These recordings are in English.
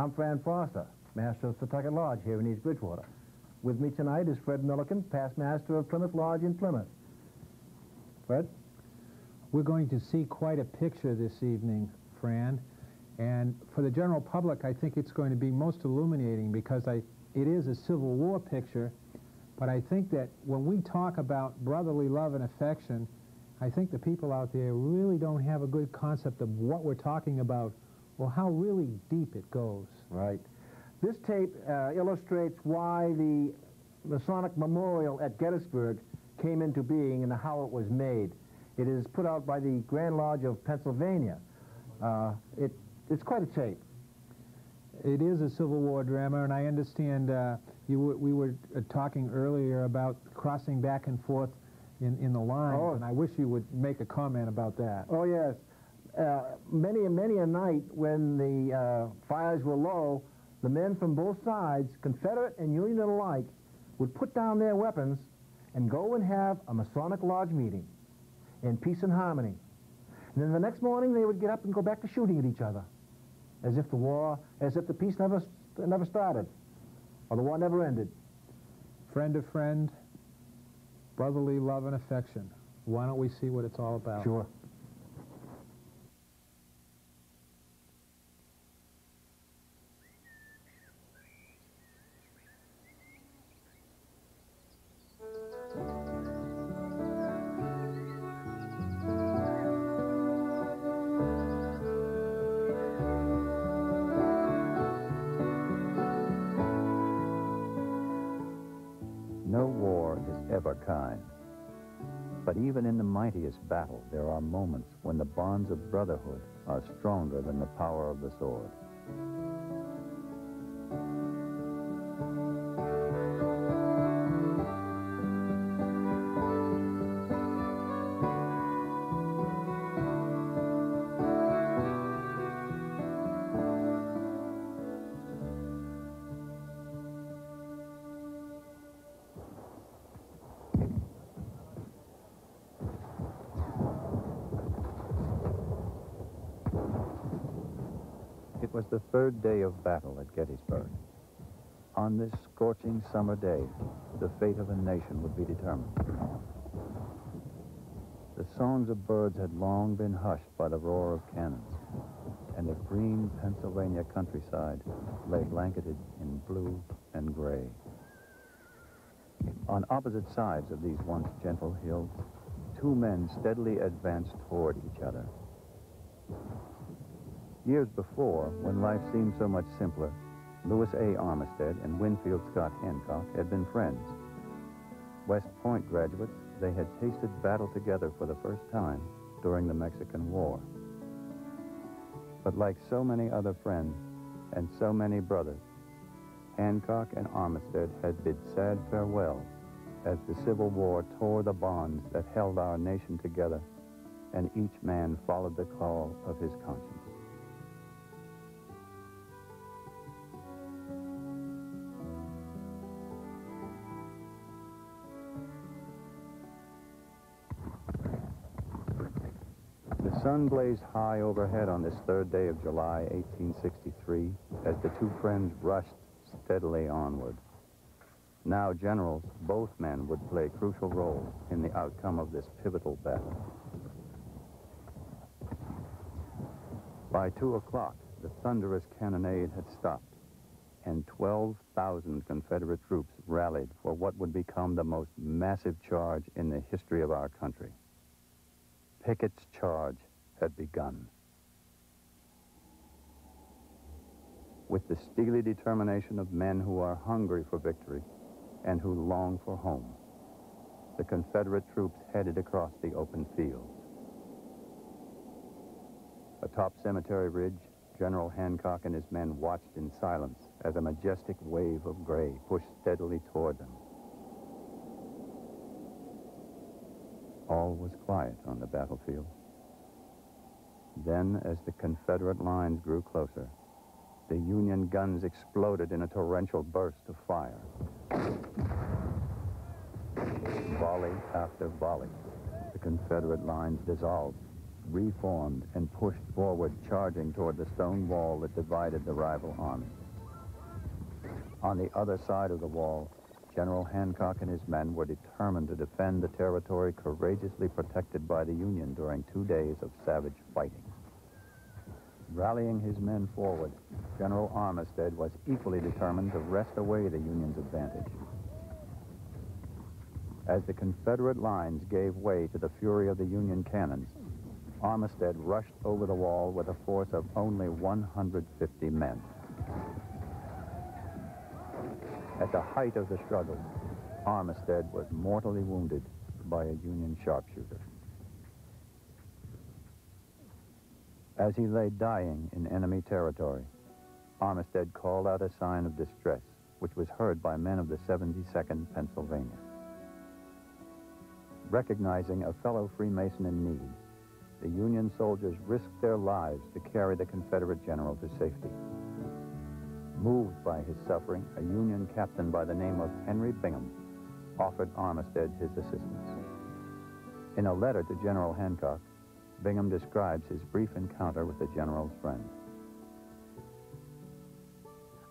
I'm Fran, Master of Pawtucket Lodge here in East Bridgewater. With me tonight is Fred Milliken, past master of Plymouth Lodge in Plymouth. Fred? We're going to see quite a picture this evening, Fran, and for the general public, I think it's going to be most illuminating because it is a Civil War picture, but I think that when we talk about brotherly love and affection, I think the people out there really don't have a good concept of what we're talking about or how really deep it goes. Right. This tape illustrates why the Masonic Memorial at Gettysburg came into being and how it was made. It is put out by the Grand Lodge of Pennsylvania. It's quite a tape. It is a Civil War drama, and I understand we were talking earlier about crossing back and forth in the lines, and I wish you would make a comment about that. Oh, yes. Many a night when the fires were low, the men from both sides, Confederate and Union alike, would put down their weapons and go and have a Masonic Lodge meeting in peace and harmony. And then the next morning they would get up and go back to shooting at each other, as if the peace never started, or the war never ended. Friend to friend, brotherly love and affection. Why don't we see what it's all about? Sure. No war is ever kind. But even in the mightiest battle, there are moments when the bonds of brotherhood are stronger than the power of the sword. It was the third day of battle at Gettysburg. On this scorching summer day, the fate of a nation would be determined. The songs of birds had long been hushed by the roar of cannons, and the green Pennsylvania countryside lay blanketed in blue and gray. On opposite sides of these once gentle hills, two men steadily advanced toward each other. Years before, when life seemed so much simpler, Lewis A. Armistead and Winfield Scott Hancock had been friends. West Point graduates, they had tasted battle together for the first time during the Mexican War. But like so many other friends and so many brothers, Hancock and Armistead had bid sad farewell as the Civil War tore the bonds that held our nation together, and each man followed the call of his conscience. The sun blazed high overhead on this third day of July, 1863, as the two friends rushed steadily onward. Now generals, both men would play crucial roles in the outcome of this pivotal battle. By 2 o'clock, the thunderous cannonade had stopped, and 12,000 Confederate troops rallied for what would become the most massive charge in the history of our country. Pickett's charge had begun. With the steely determination of men who are hungry for victory and who long for home, the Confederate troops headed across the open fields. Atop Cemetery Ridge, General Hancock and his men watched in silence as a majestic wave of gray pushed steadily toward them. All was quiet on the battlefield. Then, as the Confederate lines grew closer, the Union guns exploded in a torrential burst of fire. Volley after volley, the Confederate lines dissolved, reformed and pushed forward, charging toward the stone wall that divided the rival armies. On the other side of the wall, General Hancock and his men were determined to defend the territory courageously protected by the Union during 2 days of savage fighting. Rallying his men forward, General Armistead was equally determined to wrest away the Union's advantage. As the Confederate lines gave way to the fury of the Union cannons, Armistead rushed over the wall with a force of only 150 men. At the height of the struggle, Armistead was mortally wounded by a Union sharpshooter. As he lay dying in enemy territory, Armistead called out a sign of distress, which was heard by men of the 72nd Pennsylvania. Recognizing a fellow Freemason in need, the Union soldiers risked their lives to carry the Confederate general to safety. Moved by his suffering, a Union captain by the name of Henry Bingham offered Armistead his assistance. In a letter to General Hancock, Bingham describes his brief encounter with the general's friend.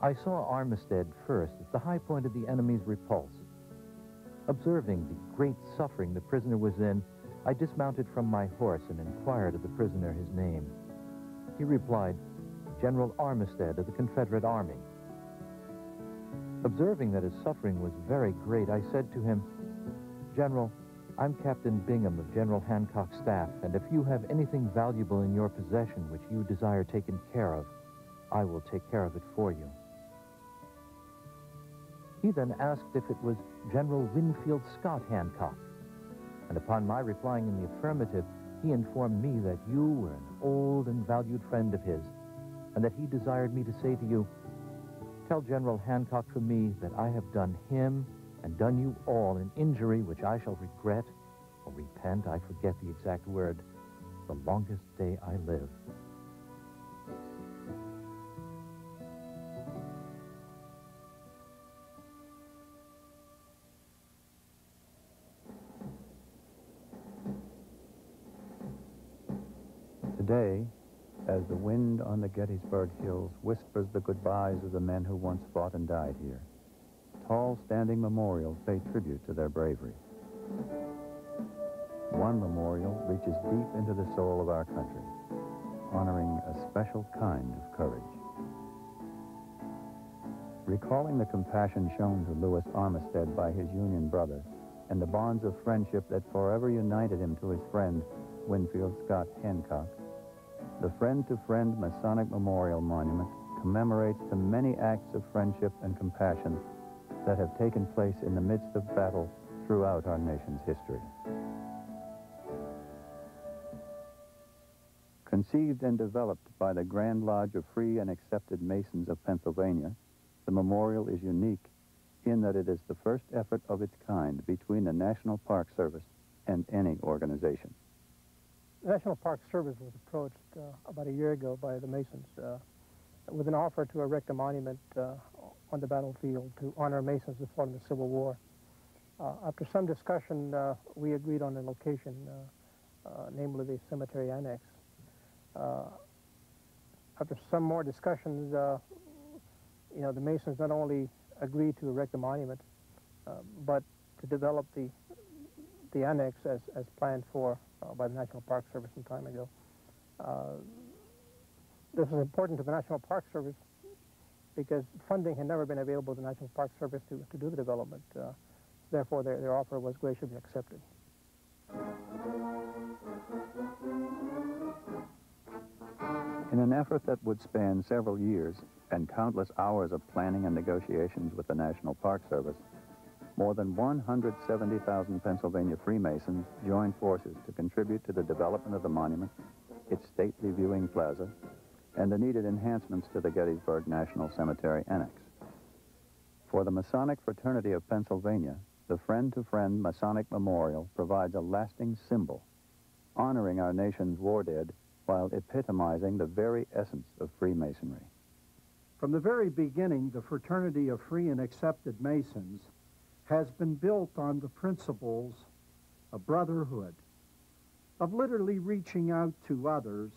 I saw Armistead first at the high point of the enemy's repulse. Observing the great suffering the prisoner was in, I dismounted from my horse and inquired of the prisoner his name. He replied, "General Armistead of the Confederate Army." Observing that his suffering was very great, I said to him, "General, I'm Captain Bingham of General Hancock's staff, and if you have anything valuable in your possession which you desire taken care of, I will take care of it for you." He then asked if it was General Winfield Scott Hancock, and upon my replying in the affirmative, he informed me that you were an old and valued friend of his, and that he desired me to say to you, "Tell General Hancock from me that I have done him and done you all an injury which I shall regret, or repent, I forget the exact word, the longest day I live." Today, as the wind on the Gettysburg Hills whispers the goodbyes of the men who once fought and died here, tall standing memorials pay tribute to their bravery. One memorial reaches deep into the soul of our country, honoring a special kind of courage. Recalling the compassion shown to Louis Armistead by his Union brother and the bonds of friendship that forever united him to his friend, Winfield Scott Hancock, the Friend-to-Friend Masonic Memorial Monument commemorates the many acts of friendship and compassion that have taken place in the midst of battle throughout our nation's history. Conceived and developed by the Grand Lodge of Free and Accepted Masons of Pennsylvania, the memorial is unique in that it is the first effort of its kind between the National Park Service and any organization. The National Park Service was approached about a year ago by the Masons with an offer to erect a monument on the battlefield to honor Masons who fought in the Civil War. After some discussion, we agreed on a location, namely the cemetery annex. After some more discussions, the Masons not only agreed to erect a monument, but to develop the annex as planned for by the National Park Service some time ago. This is important to the National Park Service because funding had never been available to the National Park Service to do the development. Therefore, their offer was graciously accepted. In an effort that would span several years and countless hours of planning and negotiations with the National Park Service, more than 170,000 Pennsylvania Freemasons joined forces to contribute to the development of the monument, its stately viewing plaza, and the needed enhancements to the Gettysburg National Cemetery Annex. For the Masonic Fraternity of Pennsylvania, the Friend-to-Friend Masonic Memorial provides a lasting symbol, honoring our nation's war dead while epitomizing the very essence of Freemasonry. From the very beginning, the Fraternity of Free and Accepted Masons has been built on the principles of brotherhood, of literally reaching out to others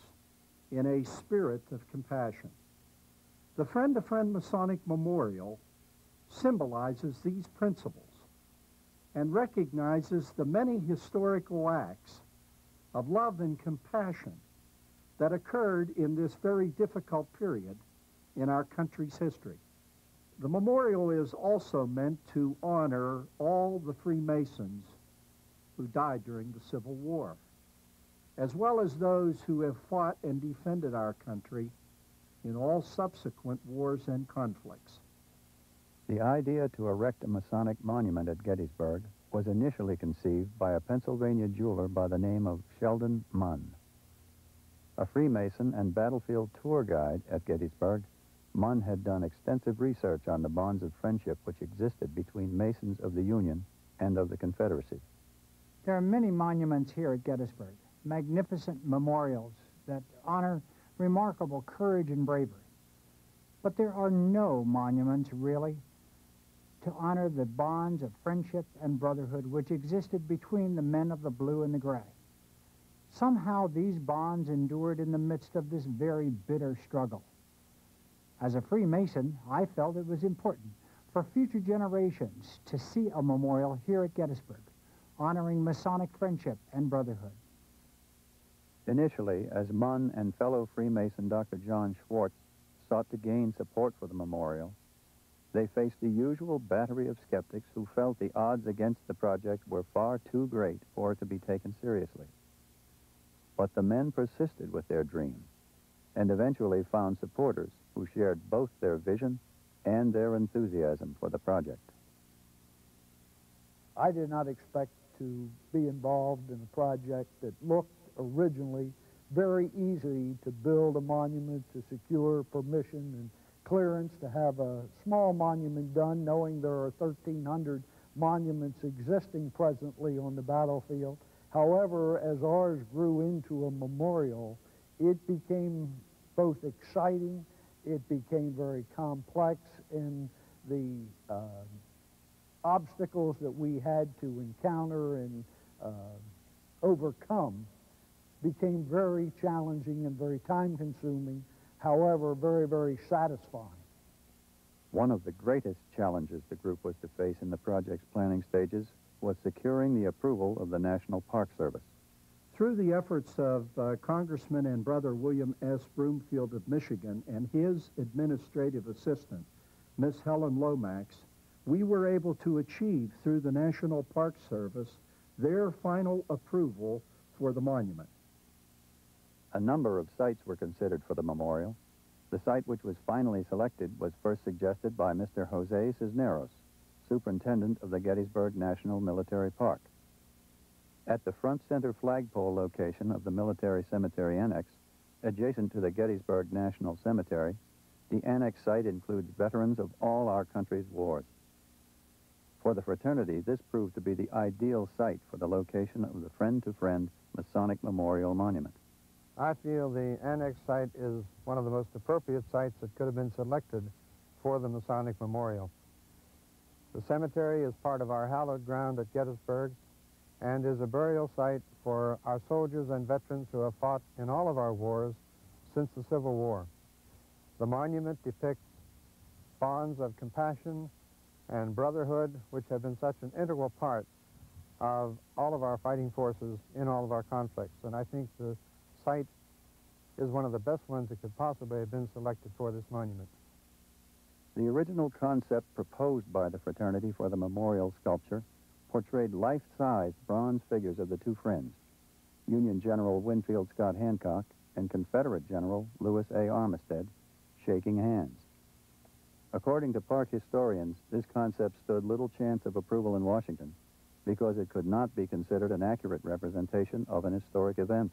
in a spirit of compassion. The Friend-to-Friend Masonic Memorial symbolizes these principles and recognizes the many historical acts of love and compassion that occurred in this very difficult period in our country's history. The memorial is also meant to honor all the Freemasons who died during the Civil War, as well as those who have fought and defended our country in all subsequent wars and conflicts. The idea to erect a Masonic monument at Gettysburg was initially conceived by a Pennsylvania jeweler by the name of Sheldon Munn. A Freemason and battlefield tour guide at Gettysburg, Munn had done extensive research on the bonds of friendship which existed between Masons of the Union and of the Confederacy. There are many monuments here at Gettysburg, magnificent memorials that honor remarkable courage and bravery. But there are no monuments, really, to honor the bonds of friendship and brotherhood which existed between the men of the blue and the gray. Somehow these bonds endured in the midst of this very bitter struggle. As a Freemason, I felt it was important for future generations to see a memorial here at Gettysburg, honoring Masonic friendship and brotherhood. Initially, as Munn and fellow Freemason Dr. John Schwartz sought to gain support for the memorial, they faced the usual battery of skeptics who felt the odds against the project were far too great for it to be taken seriously. But the men persisted with their dream and eventually found supporters who shared both their vision and their enthusiasm for the project. I did not expect to be involved in a project that looked originally very easy to build a monument, to secure permission and clearance, to have a small monument done, knowing there are 1,300 monuments existing presently on the battlefield. However, as ours grew into a memorial, it became both exciting, it became very complex, and the obstacles that we had to encounter and overcome became very challenging and very time-consuming, however, very, very satisfying. One of the greatest challenges the group was to face in the project's planning stages was securing the approval of the National Park Service. Through the efforts of Congressman and Brother William S. Broomfield of Michigan and his administrative assistant, Miss Helen Lomax, we were able to achieve through the National Park Service their final approval for the monument. A number of sites were considered for the memorial. The site which was finally selected was first suggested by Mr. Jose Cisneros, superintendent of the Gettysburg National Military Park. At the front center flagpole location of the Military Cemetery Annex, adjacent to the Gettysburg National Cemetery, the annex site includes veterans of all our country's wars. For the fraternity, this proved to be the ideal site for the location of the Friend-to-Friend Masonic Memorial Monument. I feel the annex site is one of the most appropriate sites that could have been selected for the Masonic Memorial. The cemetery is part of our hallowed ground at Gettysburg and is a burial site for our soldiers and veterans who have fought in all of our wars since the Civil War. The monument depicts bonds of compassion and brotherhood, which have been such an integral part of all of our fighting forces in all of our conflicts. And I think the site is one of the best ones that could possibly have been selected for this monument. The original concept proposed by the fraternity for the memorial sculpture portrayed life-size bronze figures of the two friends, Union General Winfield Scott Hancock and Confederate General Lewis A. Armistead, shaking hands. According to park historians, this concept stood little chance of approval in Washington because it could not be considered an accurate representation of an historic event.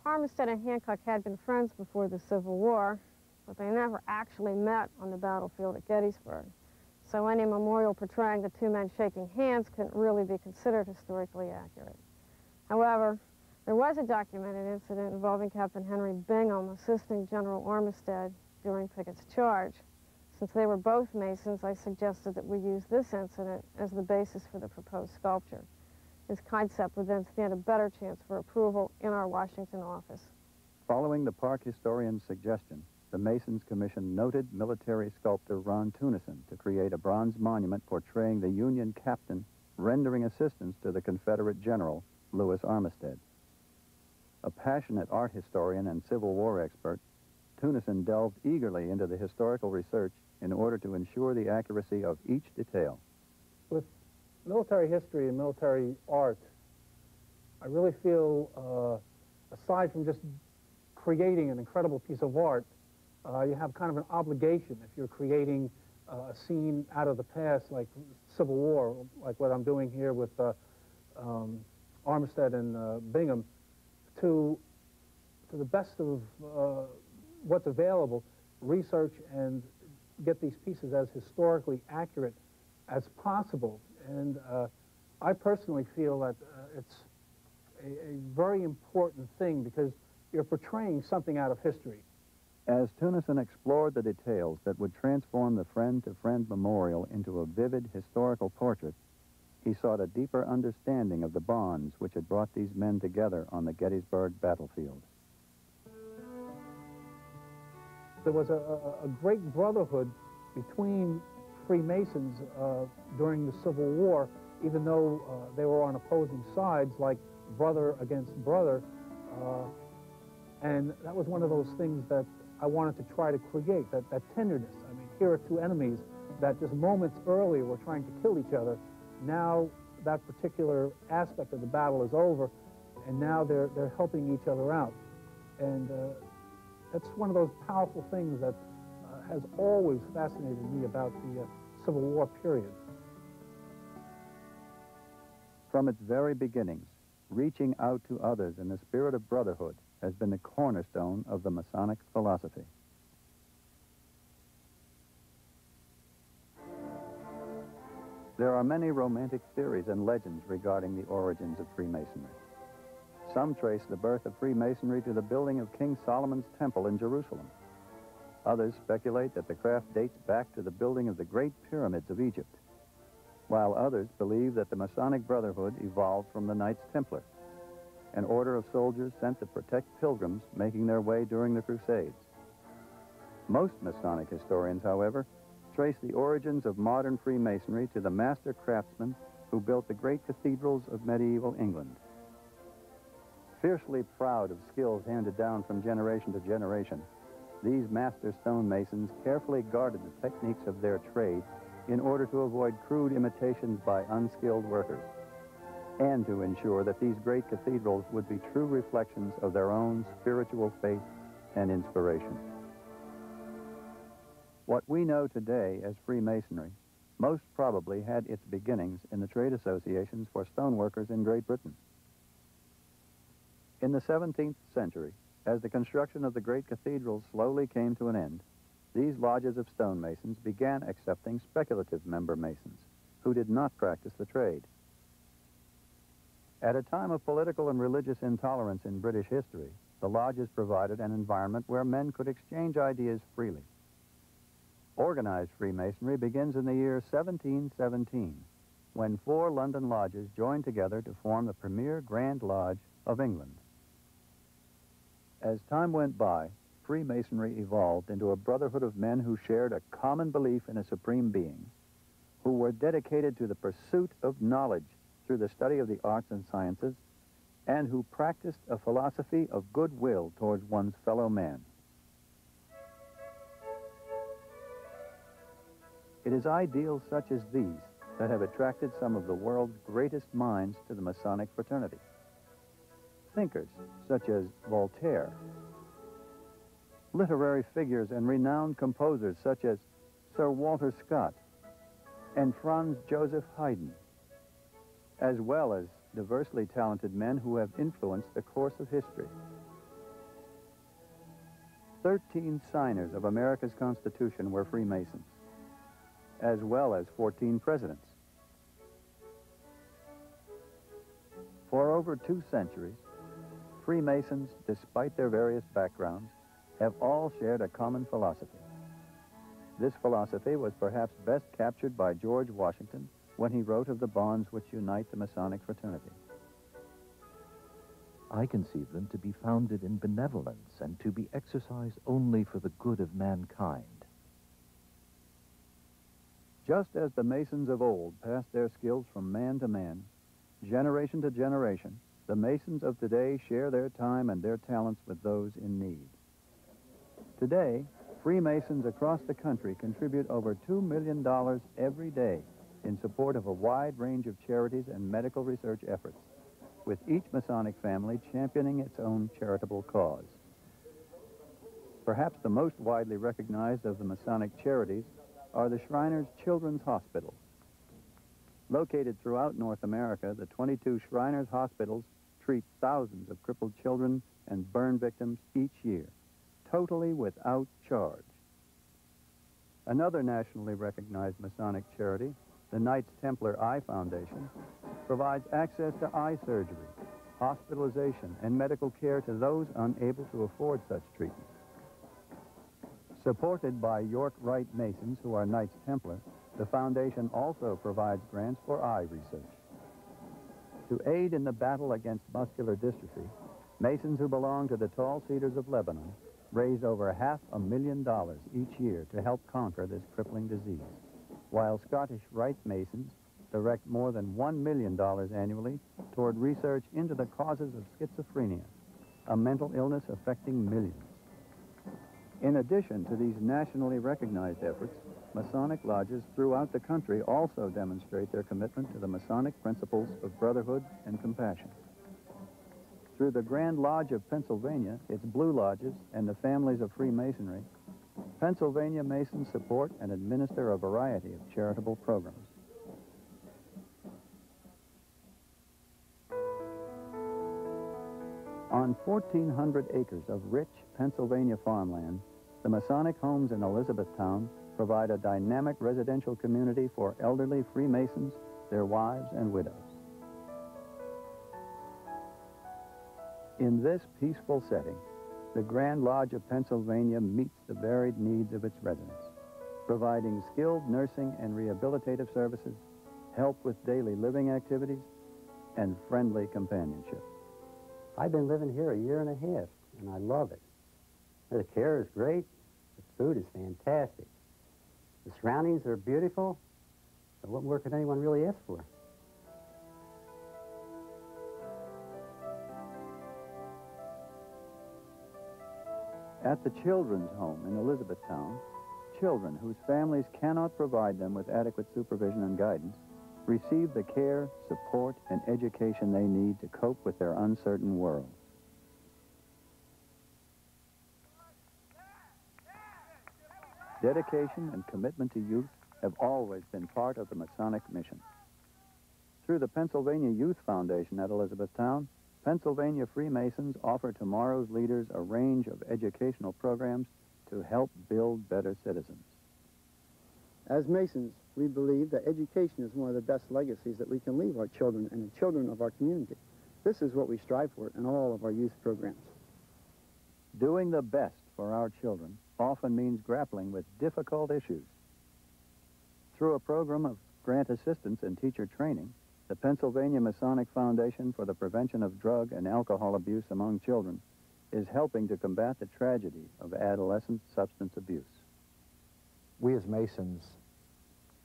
Armistead and Hancock had been friends before the Civil War, but they never actually met on the battlefield at Gettysburg. So any memorial portraying the two men shaking hands couldn't really be considered historically accurate. However, there was a documented incident involving Captain Henry Bingham assisting General Armistead during Pickett's charge. Since they were both Masons, I suggested that we use this incident as the basis for the proposed sculpture. his concept would then stand a better chance for approval in our Washington office. Following the park historian's suggestion, the Masons commissioned noted military sculptor Ron Tunison to create a bronze monument portraying the Union captain rendering assistance to the Confederate general, Lewis Armistead. A passionate art historian and Civil War expert, Tunison delved eagerly into the historical research in order to ensure the accuracy of each detail. With military history and military art, I really feel, aside from just creating an incredible piece of art, you have kind of an obligation if you're creating a scene out of the past, like Civil War, like what I'm doing here with Armistead and Bingham, to the best of what's available, research and get these pieces as historically accurate as possible. And I personally feel that it's a very important thing because you're portraying something out of history. As Tunison explored the details that would transform the friend-to-friend memorial into a vivid historical portrait, he sought a deeper understanding of the bonds which had brought these men together on the Gettysburg battlefield. There was a great brotherhood between Freemasons during the Civil War, even though they were on opposing sides, like brother against brother. And that was one of those things that I wanted to try to create, that tenderness. I mean, here are two enemies that just moments earlier were trying to kill each other. Now that particular aspect of the battle is over, and now they're helping each other out. And that's one of those powerful things that has always fascinated me about the Civil War period. From its very beginnings, reaching out to others in the spirit of brotherhood has been the cornerstone of the Masonic philosophy. There are many romantic theories and legends regarding the origins of Freemasonry. Some trace the birth of Freemasonry to the building of King Solomon's Temple in Jerusalem. Others speculate that the craft dates back to the building of the Great Pyramids of Egypt, while others believe that the Masonic Brotherhood evolved from the Knights Templar, an order of soldiers sent to protect pilgrims making their way during the Crusades. Most Masonic historians, however, trace the origins of modern Freemasonry to the master craftsmen who built the great cathedrals of medieval England. Fiercely proud of skills handed down from generation to generation, these master stonemasons carefully guarded the techniques of their trade in order to avoid crude imitations by unskilled workers, and to ensure that these great cathedrals would be true reflections of their own spiritual faith and inspiration. What we know today as Freemasonry most probably had its beginnings in the trade associations for stoneworkers in Great Britain. In the 17th century, as the construction of the great cathedrals slowly came to an end, these lodges of stonemasons began accepting speculative member masons who did not practice the trade. At a time of political and religious intolerance in British history, the lodges provided an environment where men could exchange ideas freely. Organized Freemasonry begins in the year 1717, when 4 London lodges joined together to form the premier Grand Lodge of England. As time went by, Freemasonry evolved into a brotherhood of men who shared a common belief in a supreme being, who were dedicated to the pursuit of knowledge through the study of the arts and sciences, and who practiced a philosophy of goodwill towards one's fellow man. It is ideals such as these that have attracted some of the world's greatest minds to the Masonic fraternity. Thinkers such as Voltaire, literary figures and renowned composers such as Sir Walter Scott and Franz Joseph Haydn, as well as diversely talented men who have influenced the course of history. 13 signers of America's Constitution were Freemasons, as well as 14 presidents. For over 2 centuries, Freemasons, despite their various backgrounds, have all shared a common philosophy. This philosophy was perhaps best captured by George Washington when he wrote of the bonds which unite the Masonic fraternity. I conceive them to be founded in benevolence and to be exercised only for the good of mankind. Just as the Masons of old passed their skills from man to man, generation to generation, the Masons of today share their time and their talents with those in need. Today, Freemasons across the country contribute over $2 million every day in support of a wide range of charities and medical research efforts, with each Masonic family championing its own charitable cause. Perhaps the most widely recognized of the Masonic charities are the Shriners Children's Hospitals. Located throughout North America, the 22 Shriners Hospitals treat thousands of crippled children and burn victims each year, totally without charge. Another nationally recognized Masonic charity, the Knights Templar Eye Foundation, provides access to eye surgery, hospitalization, and medical care to those unable to afford such treatment. Supported by York Rite Masons, who are Knights Templar, the foundation also provides grants for eye research. To aid in the battle against muscular dystrophy, Masons who belong to the Tall Cedars of Lebanon raise over $500,000 each year to help conquer this crippling disease, while Scottish Rite Masons direct more than $1 million annually toward research into the causes of schizophrenia, a mental illness affecting millions. In addition to these nationally recognized efforts, Masonic lodges throughout the country also demonstrate their commitment to the Masonic principles of brotherhood and compassion. Through the Grand Lodge of Pennsylvania, its Blue Lodges, and the families of Freemasonry, Pennsylvania Masons support and administer a variety of charitable programs. On 1,400 acres of rich Pennsylvania farmland, the Masonic homes in Elizabethtown provide a dynamic residential community for elderly Freemasons, their wives, and widows. In this peaceful setting, the Grand Lodge of Pennsylvania meets the varied needs of its residents, providing skilled nursing and rehabilitative services, help with daily living activities, and friendly companionship. I've been living here a year and a half, and I love it. The care is great. The food is fantastic. The surroundings are beautiful. So what more could anyone really ask for? At the Children's Home in Elizabethtown, children whose families cannot provide them with adequate supervision and guidance receive the care, support, and education they need to cope with their uncertain world. Dedication and commitment to youth have always been part of the Masonic mission. Through the Pennsylvania Youth Foundation at Elizabethtown, Pennsylvania Freemasons offer tomorrow's leaders a range of educational programs to help build better citizens. As Masons, we believe that education is one of the best legacies that we can leave our children and the children of our community. This is what we strive for in all of our youth programs. Doing the best for our children often means grappling with difficult issues. Through a program of grant assistance and teacher training, the Pennsylvania Masonic Foundation for the Prevention of Drug and Alcohol Abuse Among Children is helping to combat the tragedy of adolescent substance abuse. We as Masons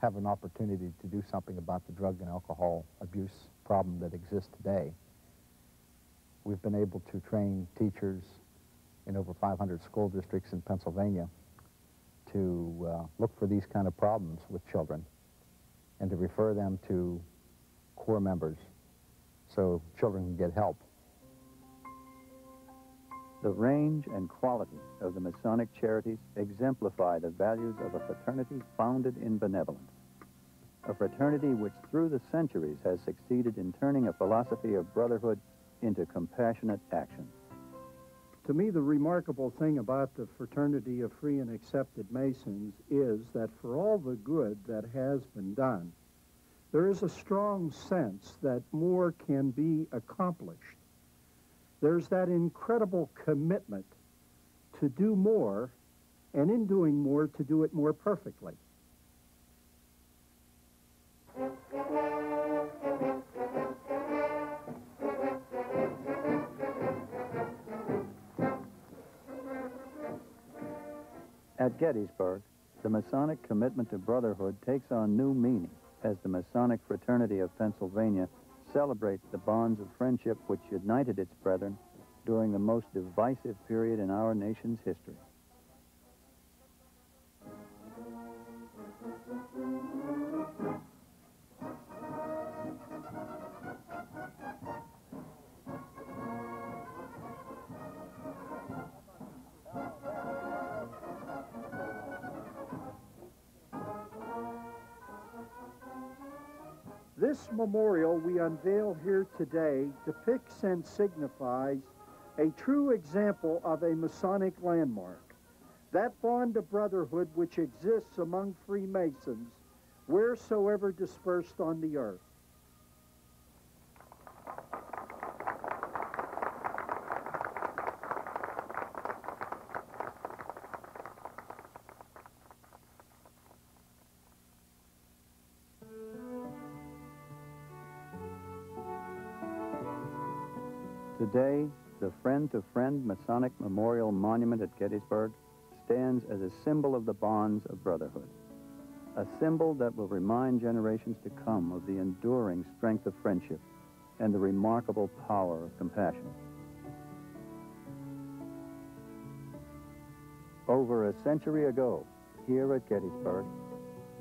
have an opportunity to do something about the drug and alcohol abuse problem that exists today. We've been able to train teachers in over 500 school districts in Pennsylvania to look for these kind of problems with children and to refer them to core members so children can get help. The range and quality of the Masonic charities exemplify the values of a fraternity founded in benevolence, a fraternity which through the centuries has succeeded in turning a philosophy of brotherhood into compassionate action. To me, the remarkable thing about the fraternity of free and accepted Masons is that for all the good that has been done, there is a strong sense that more can be accomplished. There's that incredible commitment to do more, and in doing more, to do it more perfectly. At Gettysburg, the Masonic commitment to brotherhood takes on new meaning as the Masonic Fraternity of Pennsylvania celebrates the bonds of friendship which united its brethren during the most divisive period in our nation's history. This memorial we unveil here today depicts and signifies a true example of a Masonic landmark, that bond of brotherhood which exists among Freemasons wheresoever dispersed on the earth. Today, the Friend-to-Friend Masonic Memorial Monument at Gettysburg stands as a symbol of the bonds of brotherhood, a symbol that will remind generations to come of the enduring strength of friendship and the remarkable power of compassion. Over a century ago, here at Gettysburg,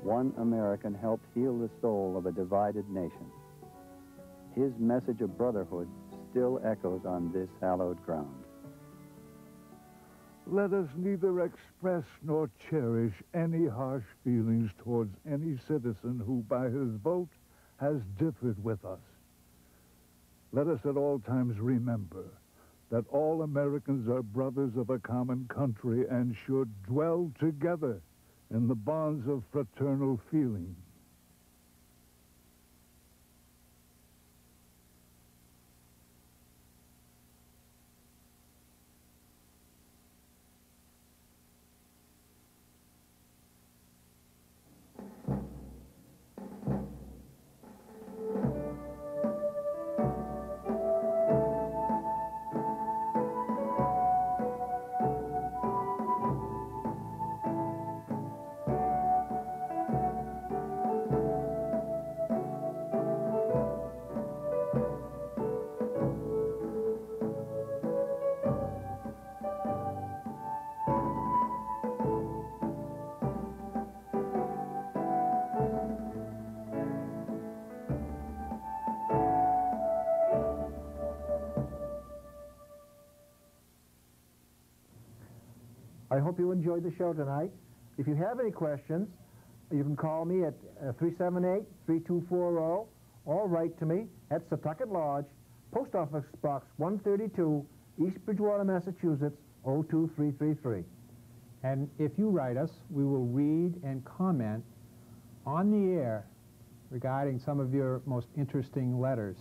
one American helped heal the soul of a divided nation. His message of brotherhood still echoes on this hallowed ground. Let us neither express nor cherish any harsh feelings towards any citizen who by his vote has differed with us. Let us at all times remember that all Americans are brothers of a common country and should dwell together in the bonds of fraternal feeling. I hope you enjoyed the show tonight. If you have any questions, you can call me at 378-3240 or write to me at Setauket Lodge, Post Office Box 132, East Bridgewater, Massachusetts, 02333. And if you write us, we will read and comment on the air regarding some of your most interesting letters.